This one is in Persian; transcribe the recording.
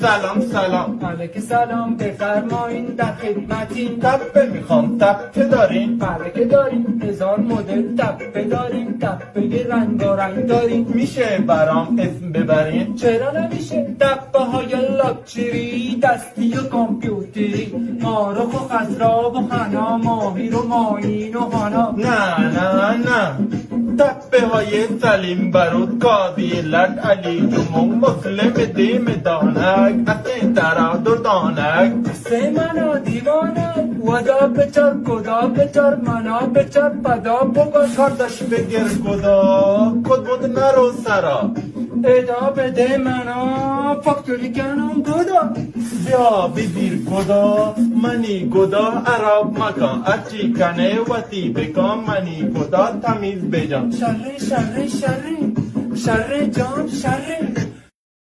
سلام سلام. علیک سلام، بفرمایین، در خدمتیم. تپه میخوام، تپه دارین؟ بله که داریم، 1000 مدل تپه داریم، تپه رنگارنگ داریم. میشه برام اسم ببرین؟ چرا نمیشه؟ تپه های لاکچری، دستی و کامپیوتری، مارخ و خضرا و خنا، ماهی و ماهین و هانا. نه تپه های سلیم برود، قاضی لد علی جمون، مسلم دیم دانک، اصین ترا دردانک. سه منا دیوانه، ودا بچار کدا بچار منا بچار پدا بگو. کاردش بگر کدا کد بود نرو سرا. ادا بده منا فاکتوری کنم کدا. بیا بزیر کدا منی کدا عرب مکان، اچی کنه وطی بکن منی کدا تمیز بجان. شره شره شره شره جان شره.